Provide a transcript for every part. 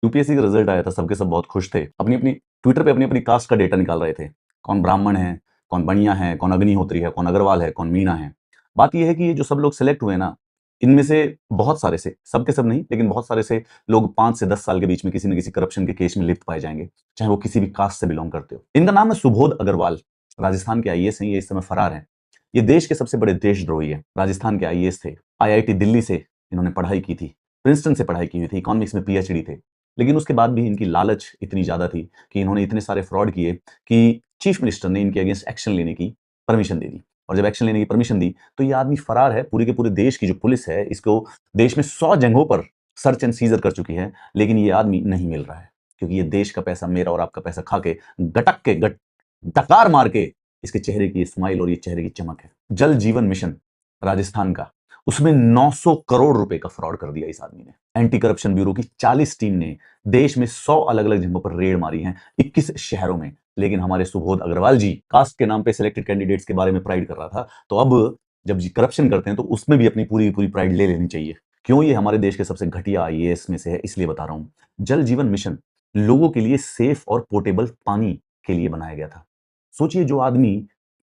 UPSC का result आया था, सबके सब बहुत खुश थे। अपनी अपनी ट्विटर पे अपनी अपनी कास्ट का डेटा निकाल रहे थे। कौन ब्राह्मण है, कौन बनिया है, कौन अग्निहोत्री है, कौन अग्रवाल है, कौन मीणा है। बात यह है कि ये जो सब लोग सिलेक्ट हुए ना, इनमें से बहुत सारे से, सबके सब नहीं, लेकिन बहुत सारे से लोग 5 से 10 साल के बीच में किसी न किसी करप्शन के केस में लिप्त पाए जाएंगे, चाहे वो किसी भी कास्ट से बिलोंग करते हो। इनका नाम है सुबोध अग्रवाल। राजस्थान के आईएएस हैं, ये इस समय फरार हैं। ये देश के सबसे बड़े देशद्रोही है। राजस्थान के आईएएस थे। आईआईटी दिल्ली से इन्होंने पढ़ाई की थी, प्रिंसटन से पढ़ाई की हुई थी, इकोनॉमिक्स में पीएचडी थे। लेकिन उसके बाद भी इनकी लालच इतनी ज्यादा थी कि इन्होंने इतने सारे फ्रॉड किए कि चीफ मिनिस्टर ने इनके अगेंस्ट एक्शन लेने की परमिशन दे दी। और जब एक्शन लेने की परमिशन दी तो ये आदमी फरार है। पूरे के पूरे देश की जो पुलिस है, इसको देश में 100 जगहों पर सर्च एंड सीजर कर चुकी है, लेकिन ये आदमी नहीं मिल रहा है। क्योंकि ये देश का पैसा, मेरा और आपका पैसा खा के, गटक के डकार मार के, इसके चेहरे की स्माइल और ये चेहरे की चमक है। जल जीवन मिशन राजस्थान का, उसमें 900 करोड़ रुपए का फ्रॉड कर दिया इस आदमी ने। एंटी करप्शन ब्यूरो की 40 टीम ने देश में 100 अलग अलग जगहों पर रेड मारी है, 21 शहरों में। लेकिन हमारे सुबोध अग्रवाल जी कास्ट के नाम पे सिलेक्टेड कैंडिडेट्स के बारे में प्राइड कर रहा था, तो अब जब जी करप्शन करते हैं तो उसमें भी अपनी पूरी पूरी प्राइड ले लेनी चाहिए। क्यों ये हमारे देश के सबसे घटिया आईएएस में से है, इसलिए बता रहा हूं। जल जीवन मिशन लोगों के लिए सेफ और पोर्टेबल पानी के लिए बनाया गया था। सोचिए, जो आदमी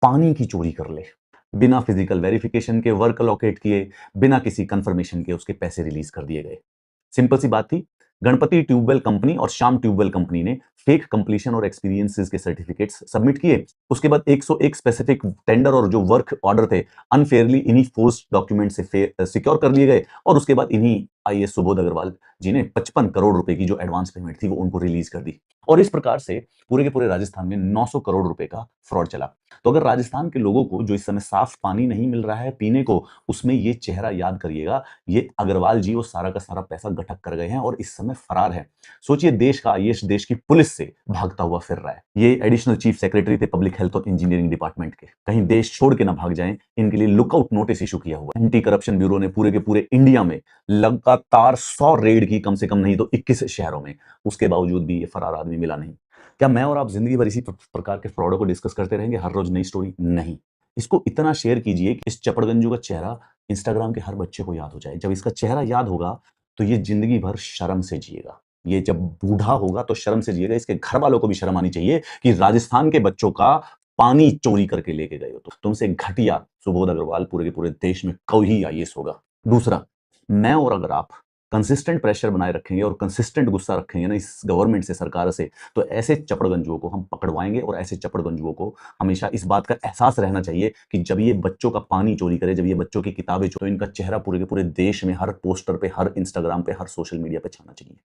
पानी की चोरी कर ले, बिना फिजिकल वेरिफिकेशन के वर्क अलोकेट किए, बिना किसी कंफर्मेशन के उसके पैसे रिलीज कर दिए गए। सिंपल सी बात थी। गणपति ट्यूबवेल कंपनी और श्याम ट्यूबवेल कंपनी ने फेक कंप्लीशन और एक्सपीरियंसेस के सर्टिफिकेट्स सबमिट किए। उसके बाद 101 स्पेसिफिक टेंडर और जो वर्क ऑर्डर थे अनफेयरली इन्हीं फोर्स्ड डॉक्यूमेंट से सिक्योर कर लिए गए। और उसके बाद इन्हीं आईएएस सुबोध अग्रवाल जी ने 55 करोड़ रुपए की जो एडवांस पेमेंट थी वो उनको रिलीज कर दी। और इस प्रकार से पूरे के पूरे राजस्थान में 900 करोड़ रुपए का फ्रॉड चला। तो अगर राजस्थान के लोगों को जो इस समय साफ पानी नहीं मिल रहा है पीने को, उसमें ये चेहरा याद करिएगा। ये अग्रवाल जी वो सारा का सारा पैसा गठक कर गए हैं और इस समय फरार है। सोचिए, देश का आईएएस देश की पुलिस से भागता हुआ फिर रहा है। ये एडिशनल चीफ सेक्रेटरी थे पब्लिक हेल्थ और इंजीनियरिंग डिपार्टमेंट के। कहीं देश छोड़ के ना भाग जाएं, इनके लिए लुकआउट नोटिस इशू किया हुआ है। एंटी करप्शन ब्यूरो ने पूरे के पूरे इंडिया में लगातार 100 रेड की, कम से कम नहीं तो 21 शहरों में। उसके बावजूद भी ये फरार आदमी मिला नहीं। क्या मैं और आप जिंदगी भर इसी प्रकार के फ्रॉडों को डिस्कस करते रहेंगे, हर रोज नई स्टोरी? नहीं। इसको इतना शेयर कीजिए कि इस चपड़गंजू का चेहरा इंस्टाग्राम के हर बच्चे को याद हो जाए। जब इसका चेहरा याद होगा तो ये जिंदगी भर शर्म से जिएगा। ये जब बूढ़ा होगा तो शर्म से जिएगा। इसके घर वालों को भी शर्म आनी चाहिए कि राजस्थान के बच्चों का पानी चोरी करके लेके गए हो। तो तुमसे घटिया सुबोध अग्रवाल पूरे के पूरे देश में कोई आईएएस होगा। दूसरा, मैं और अगर आप कंसिस्टेंट प्रेशर बनाए रखेंगे और कंसिस्टेंट गुस्सा रखेंगे ना इस गवर्नमेंट से, सरकार से, तो ऐसे चपड़गंजुओं को हम पकड़वाएंगे। और ऐसे चपड़गंजुओं को हमेशा इस बात का एहसास रहना चाहिए कि जब ये बच्चों का पानी चोरी करे, जब ये बच्चों की किताबें चोरी, तो इनका चेहरा पूरे के पूरे देश में हर पोस्टर पे, हर इंस्टाग्राम पे, हर सोशल मीडिया पे छाना चाहिए।